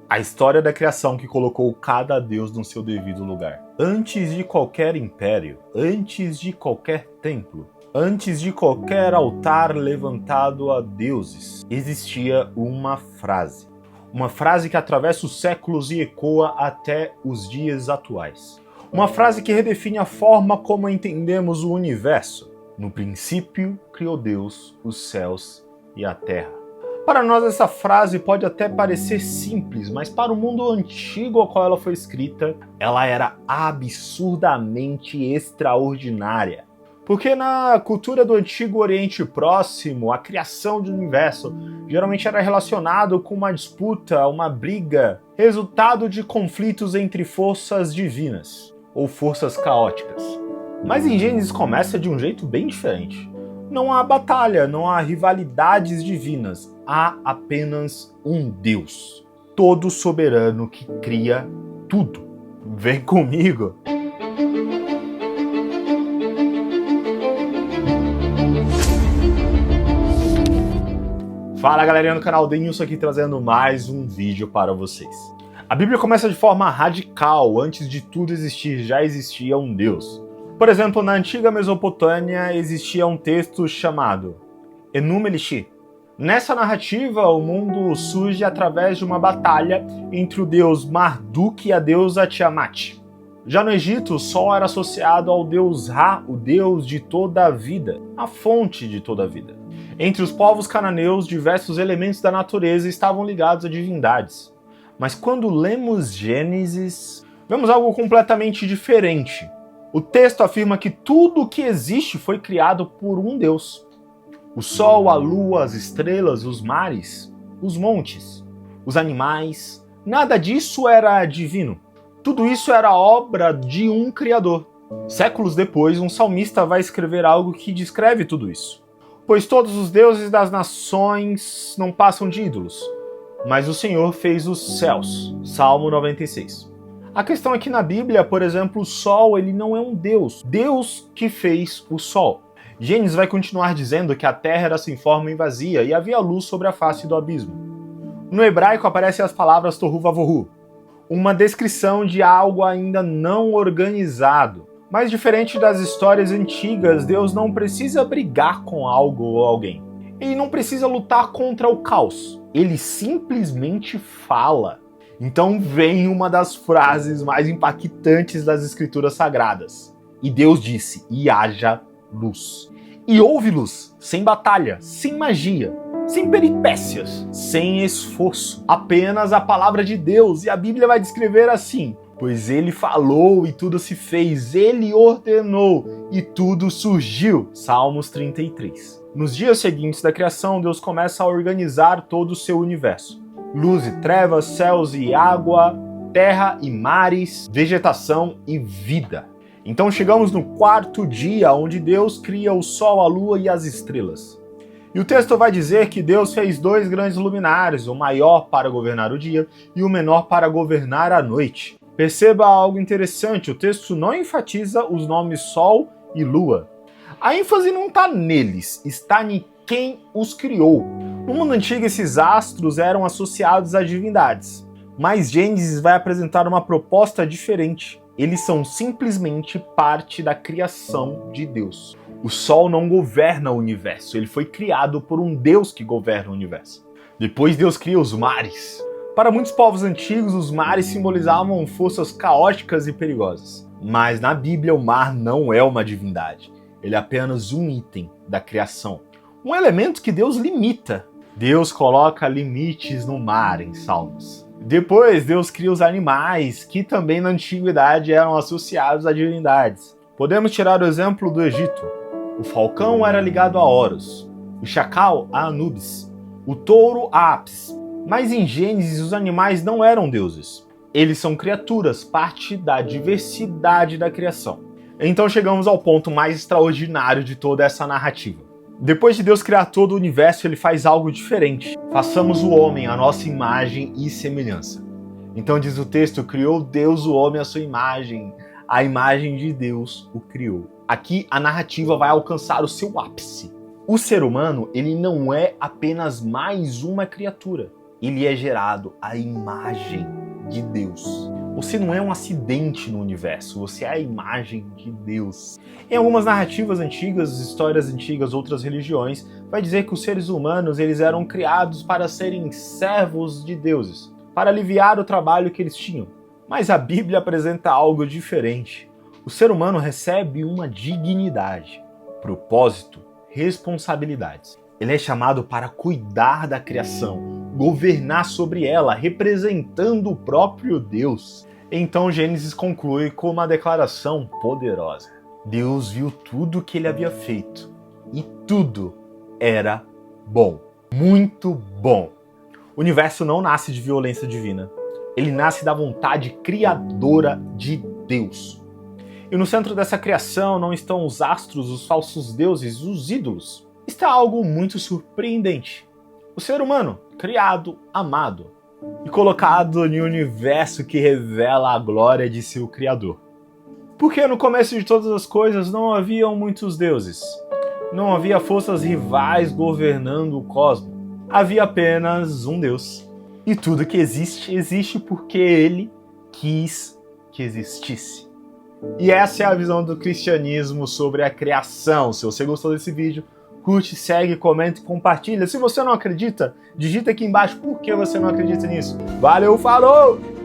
A história da criação que colocou cada deus no seu devido lugar. Antes de qualquer império, antes de qualquer templo, antes de qualquer altar levantado a deuses, existia uma frase. Uma frase que atravessa os séculos e ecoa até os dias atuais. Uma frase que redefine a forma como entendemos o universo. No princípio, criou Deus os céus e a terra. Para nós essa frase pode até parecer simples, mas para o mundo antigo ao qual ela foi escrita, ela era absurdamente extraordinária. Porque na cultura do Antigo Oriente Próximo, a criação do universo geralmente era relacionado com uma disputa, uma briga, resultado de conflitos entre forças divinas ou forças caóticas. Mas em Gênesis começa de um jeito bem diferente. Não há batalha, não há rivalidades divinas, há apenas um Deus, todo soberano que cria tudo. Vem comigo! Fala galerinha do canal Denilson aqui trazendo mais um vídeo para vocês. A Bíblia começa de forma radical, antes de tudo existir já existia um Deus. Por exemplo, na antiga Mesopotâmia existia um texto chamado Enuma Elish. Nessa narrativa, o mundo surge através de uma batalha entre o deus Marduk e a deusa Tiamat. Já no Egito, o sol era associado ao deus Ra, o deus de toda a vida, a fonte de toda a vida. Entre os povos cananeus, diversos elementos da natureza estavam ligados a divindades. Mas quando lemos Gênesis, vemos algo completamente diferente. O texto afirma que tudo o que existe foi criado por um Deus. O sol, a lua, as estrelas, os mares, os montes, os animais, nada disso era divino. Tudo isso era obra de um Criador. Séculos depois, um salmista vai escrever algo que descreve tudo isso. Pois todos os deuses das nações não passam de ídolos, mas o Senhor fez os céus. Salmo 96. A questão é que na Bíblia, por exemplo, o sol ele não é um Deus. Deus que fez o sol. Gênesis vai continuar dizendo que a terra era sem forma e vazia e havia luz sobre a face do abismo. No hebraico aparecem as palavras tohu vavohu, uma descrição de algo ainda não organizado. Mas diferente das histórias antigas, Deus não precisa brigar com algo ou alguém. Ele não precisa lutar contra o caos. Ele simplesmente fala. Então vem uma das frases mais impactantes das Escrituras Sagradas. E Deus disse, e haja luz. E houve luz, sem batalha, sem magia, sem peripécias, sem esforço. Apenas a palavra de Deus, e a Bíblia vai descrever assim. Pois ele falou e tudo se fez, ele ordenou e tudo surgiu. Salmos 33. Nos dias seguintes da criação, Deus começa a organizar todo o seu universo. Luz e trevas, céus e água, terra e mares, vegetação e vida. Então chegamos no quarto dia, onde Deus cria o sol, a lua e as estrelas. E o texto vai dizer que Deus fez dois grandes luminares, o maior para governar o dia e o menor para governar a noite. Perceba algo interessante, o texto não enfatiza os nomes sol e lua. A ênfase não está neles, está em quem os criou. No mundo antigo, esses astros eram associados a divindades, mas Gênesis vai apresentar uma proposta diferente. Eles são simplesmente parte da criação de Deus. O Sol não governa o universo, ele foi criado por um Deus que governa o universo. Depois Deus cria os mares. Para muitos povos antigos, os mares simbolizavam forças caóticas e perigosas. Mas na Bíblia, o mar não é uma divindade. Ele é apenas um item da criação. Um elemento que Deus limita. Deus coloca limites no mar em Salmos. Depois, Deus cria os animais, que também na antiguidade eram associados a divindades. Podemos tirar o exemplo do Egito. O falcão era ligado a Horus, o chacal a Anubis, o touro a Apis. Mas em Gênesis, os animais não eram deuses. Eles são criaturas, parte da diversidade da criação. Então chegamos ao ponto mais extraordinário de toda essa narrativa. Depois de Deus criar todo o universo, ele faz algo diferente. Façamos o homem à nossa imagem e semelhança. Então diz o texto, criou Deus o homem à sua imagem. A imagem de Deus o criou. Aqui a narrativa vai alcançar o seu ápice. O ser humano, ele não é apenas mais uma criatura. Ele é gerado à imagem de Deus. Você não é um acidente no universo, você é a imagem de Deus. Em algumas narrativas antigas, histórias antigas, outras religiões, vai dizer que os seres humanos eles eram criados para serem servos de deuses, para aliviar o trabalho que eles tinham. Mas a Bíblia apresenta algo diferente. O ser humano recebe uma dignidade, propósito, responsabilidades. Ele é chamado para cuidar da criação, governar sobre ela, representando o próprio Deus. Então Gênesis conclui com uma declaração poderosa. Deus viu tudo o que ele havia feito, e tudo era bom, muito bom. O universo não nasce de violência divina, ele nasce da vontade criadora de Deus. E no centro dessa criação não estão os astros, os falsos deuses, os ídolos. Está algo muito surpreendente. O ser humano, criado, amado e colocado em um universo que revela a glória de seu Criador. Porque no começo de todas as coisas não haviam muitos deuses. Não havia forças rivais governando o cosmos. Havia apenas um Deus. E tudo que existe, existe porque Ele quis que existisse. E essa é a visão do cristianismo sobre a criação. Se você gostou desse vídeo, curte, segue, comenta e compartilha. Se você não acredita, digita aqui embaixo por que você não acredita nisso. Valeu, falou!